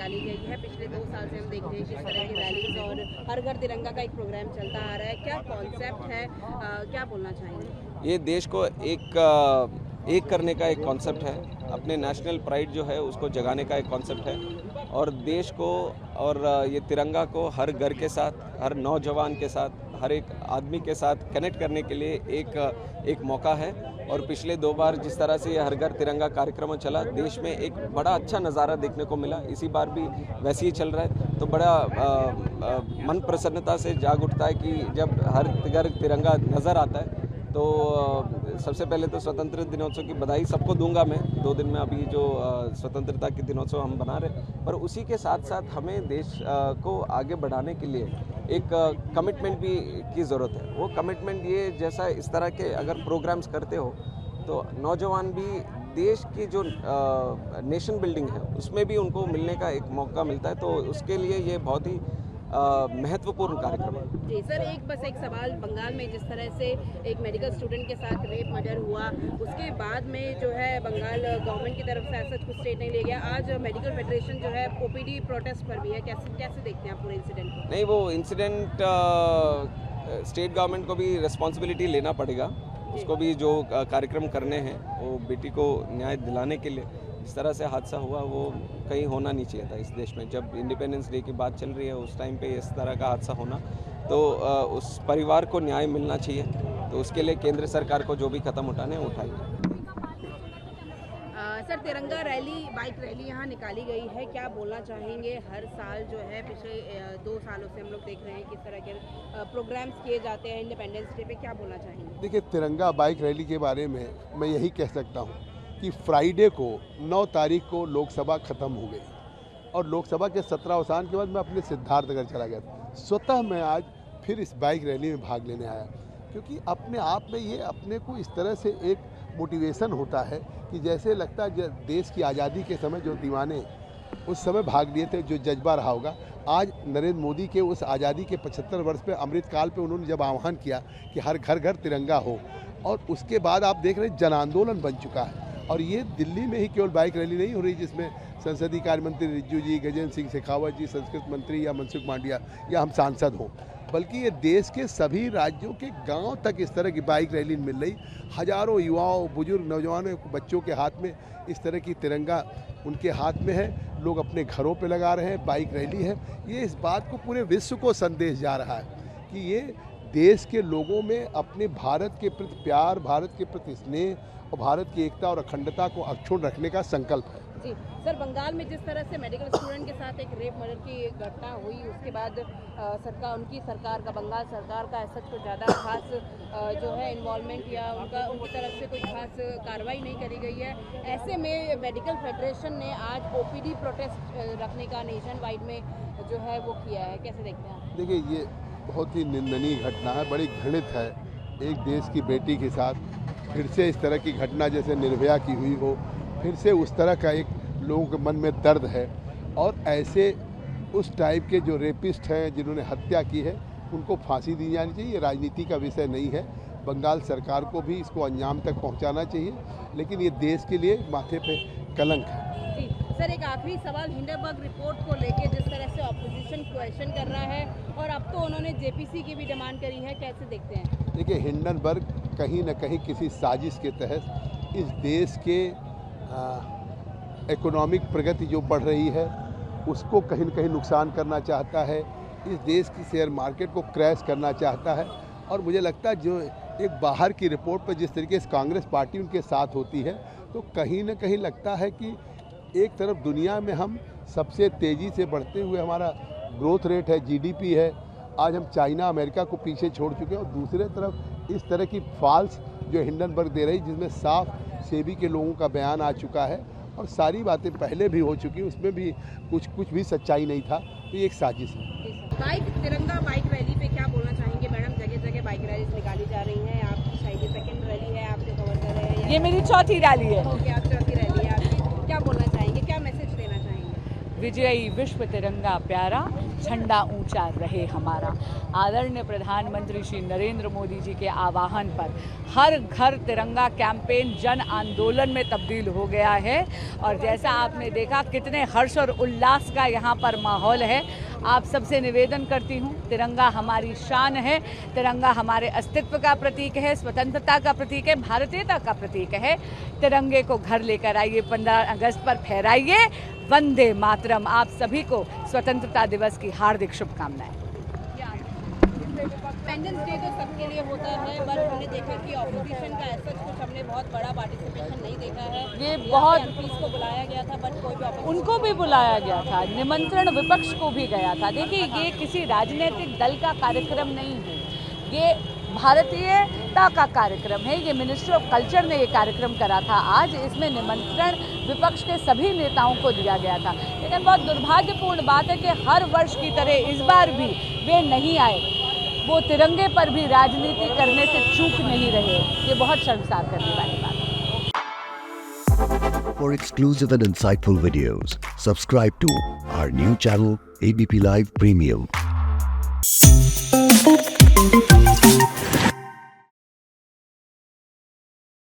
निकाली गई है। पिछले 2 साल से हम देख रहे हैं किस तरह की रैलीज और हर घर तिरंगा का एक प्रोग्राम चलता आ रहा है। क्या कॉन्सेप्ट है, क्या बोलना चाहेंगे? ये देश को एक करने का एक कॉन्सेप्ट है, अपने नेशनल प्राइड जो है उसको जगाने का एक कॉन्सेप्ट है, और देश को और ये तिरंगा को हर घर के साथ, हर नौजवान के साथ, हर एक आदमी के साथ कनेक्ट करने के लिए एक मौका है। और पिछले 2 बार जिस तरह से ये हर घर तिरंगा कार्यक्रम चला, देश में एक बड़ा अच्छा नज़ारा देखने को मिला। इसी बार भी वैसे ही चल रहा है, तो बड़ा मन प्रसन्नता से जाग उठता है कि जब हर घर तिरंगा नज़र आता है। तो सबसे पहले तो स्वतंत्र दिनोत्सव की बधाई सबको दूंगा मैं। 2 दिन में अभी जो स्वतंत्रता के दिनोत्सव हम बना रहे, पर उसी के साथ साथ हमें देश को आगे बढ़ाने के लिए एक कमिटमेंट भी की ज़रूरत है। वो कमिटमेंट ये, जैसा इस तरह के अगर प्रोग्राम्स करते हो तो नौजवान भी देश की जो नेशन बिल्डिंग है उसमें भी उनको मिलने का एक मौका मिलता है, तो उसके लिए ये बहुत ही महत्वपूर्ण कार्यक्रम है। जी सर, एक सवाल, बंगाल में जिस तरह से एक मेडिकल स्टूडेंट के साथ रेप मर्डर हुआ, उसके बाद में जो है बंगाल गवर्नमेंट की तरफ से ऐसा कुछ स्टेट नहीं लिया गया। आज मेडिकल फेडरेशन जो है ओपीडी प्रोटेस्ट पर भी है, कैसे देखते हैं आप पूरे इंसिडेंट को? नहीं, वो इंसिडेंट स्टेट गवर्नमेंट को भी रिस्पॉन्सिबिलिटी लेना पड़ेगा। उसको भी जो कार्यक्रम करने हैं वो बेटी को न्याय दिलाने के लिए, इस तरह से हादसा हुआ वो कहीं होना नहीं चाहिए था इस देश में। जब इंडिपेंडेंस डे की बात चल रही है उस टाइम पे इस तरह का हादसा होना, तो उस परिवार को न्याय मिलना चाहिए। तो उसके लिए केंद्र सरकार को जो भी कदम उठाने उठाएंगे। सर, तिरंगा रैली, बाइक रैली यहाँ निकाली गई है, क्या बोलना चाहेंगे? हर साल जो है पिछले 2 सालों से हम लोग देख रहे हैं किस तरह के प्रोग्राम्स किए जाते हैं इंडिपेंडेंस डे पे, क्या बोलना चाहेंगे? देखिए, तिरंगा बाइक रैली के बारे में मैं यही कह सकता हूँ कि फ्राइडे को 9 तारीख को लोकसभा ख़त्म हो गई, और लोकसभा के 17 अवसान के बाद मैं अपने सिद्धार्थनगर चला गया था। स्वतः मैं आज फिर इस बाइक रैली में भाग लेने आया, क्योंकि अपने आप में ये अपने को इस तरह से एक मोटिवेशन होता है कि जैसे लगता है देश की आज़ादी के समय जो दीवाने उस समय भाग लिए थे, जो जज्बा रहा होगा, आज नरेंद्र मोदी के उस आज़ादी के 75 वर्ष पे अमृतकाल पे उन्होंने जब आह्वान किया कि हर घर घर तिरंगा हो, और उसके बाद आप देख रहे हैं जन आंदोलन बन चुका है। और ये दिल्ली में ही केवल बाइक रैली नहीं हो रही जिसमें संसदीय कार्य मंत्री रिज्जू जी, गजेंद्र सिंह शेखावत जी, संस्कृत मंत्री या मनसुख मांडविया या हम सांसद हों, बल्कि ये देश के सभी राज्यों के गांव तक इस तरह की बाइक रैली मिल रही। हजारों युवाओं, बुजुर्ग, नौजवानों, बच्चों के हाथ में इस तरह की तिरंगा उनके हाथ में है, लोग अपने घरों पे लगा रहे हैं, बाइक रैली है। ये इस बात को पूरे विश्व को संदेश जा रहा है कि ये देश के लोगों में अपने भारत के प्रति प्यार, भारत के प्रति स्नेह और भारत की एकता और अखंडता को अक्षुण्ण रखने का संकल्प है। जी सर, बंगाल में जिस तरह से मेडिकल स्टूडेंट के साथ एक रेप मर्डर की घटना हुई, उसके बाद उनकी सरकार का, बंगाल सरकार का ऐसा कुछ ज़्यादा खास जो है इन्वॉल्वमेंट या उनकी तरफ से कोई खास कार्रवाई नहीं करी गई है। ऐसे में मेडिकल फेडरेशन ने आज ओपीडी प्रोटेस्ट रखने का नेशन वाइड में जो है वो किया है, कैसे देखते हैं आप? देखिए, ये बहुत ही निंदनीय घटना है, बड़ी घृणित है। एक देश की बेटी के साथ फिर से इस तरह की घटना जैसे निर्भया की हुई हो, फिर से उस तरह का एक लोगों के मन में दर्द है। और ऐसे उस टाइप के जो रेपिस्ट हैं जिन्होंने हत्या की है उनको फांसी दी जानी चाहिए। ये राजनीति का विषय नहीं है। बंगाल सरकार को भी इसको अंजाम तक पहुंचाना चाहिए, लेकिन ये देश के लिए माथे पे कलंक है। जी सर, एक आखिरी सवाल, हिंडनबर्ग रिपोर्ट को लेके जिस तरह से ऑपोजिशन क्वेश्चन कर रहा है, और अब तो उन्होंने जेपीसी की भी डिमांड करी है, कैसे देखते हैं? देखिए, हिंडनबर्ग कहीं न कहीं किसी साजिश के तहत इस देश के इकोनॉमिक प्रगति जो बढ़ रही है उसको कहीं न कहीं नुकसान करना चाहता है, इस देश की शेयर मार्केट को क्रैश करना चाहता है। और मुझे लगता है जो एक बाहर की रिपोर्ट पर जिस तरीके से कांग्रेस पार्टी उनके साथ होती है, तो कहीं न कहीं लगता है कि एक तरफ दुनिया में हम सबसे तेज़ी से बढ़ते हुए हमारा ग्रोथ रेट है, जीडीपी है, आज हम चाइना, अमेरिका को पीछे छोड़ चुके हैं, और दूसरे तरफ इस तरह की फॉल्स जो हिंडनबर्ग दे रही, जिसमें साफ सेबी के लोगों का बयान आ चुका है और सारी बातें पहले भी हो चुकी, उसमें भी कुछ भी सच्चाई नहीं था, तो ये एक साजिश है। तिरंगा बाइक रैली पे क्या बोलना चाहेंगे मैडम? जगह जगह बाइक रैली निकाली जा रही हैं, आपकी शायद ये सेकंड रैली है, आपसे कवर कर रहे हैं? ये मेरी चौथी रैली है। ओके, आप चौथी रैली है आपकी, क्या बोलना चाहेंगे, क्या मैसेज देना चाहेंगे? विजयी विश्व तिरंगा प्यारा, झंडा ऊंचा रहे हमारा। आदरणीय प्रधानमंत्री श्री नरेंद्र मोदी जी के आह्वान पर हर घर तिरंगा कैंपेन जन आंदोलन में तब्दील हो गया है और जैसा आपने देखा कितने हर्ष और उल्लास का यहाँ पर माहौल है। आप सबसे निवेदन करती हूँ, तिरंगा हमारी शान है, तिरंगा हमारे अस्तित्व का प्रतीक है, स्वतंत्रता का प्रतीक है, भारतीयता का प्रतीक है। तिरंगे को घर लेकर आइए, 15 अगस्त पर फहराइए वंदे मातरम। आप सभी को स्वतंत्रता दिवस की हार्दिक शुभकामनाएं। इंडिपेंडेंस डे तो सबके लिए होता है, पर हमने देखा कि ऑपोजिशन का ऐसा कुछ हमने बहुत बड़ा पार्टिसिपेशन नहीं देखा है। ये बहुत एमपीज़ को बुलाया गया था, बट कोई भी उनको भी बुलाया गया था, निमंत्रण विपक्ष को भी गया था। देखिए, ये किसी राजनीतिक दल का कार्यक्रम नहीं है, ये भारतीयता का कार्यक्रम है। ये मिनिस्ट्री ऑफ कल्चर ने ये कार्यक्रम करा था। आज इसमें निमंत्रण विपक्ष के सभी नेताओं को दिया गया था, लेकिन बहुत दुर्भाग्यपूर्ण बात है कि हर वर्ष की तरह इस बार भी वे नहीं आए। वो तिरंगे पर भी राजनीति करने से चूक नहीं रहे। ये बहुत शर्मसार करने वाली बात है। For exclusive and insightful videos, subscribe to our new channel ABP Live Premium.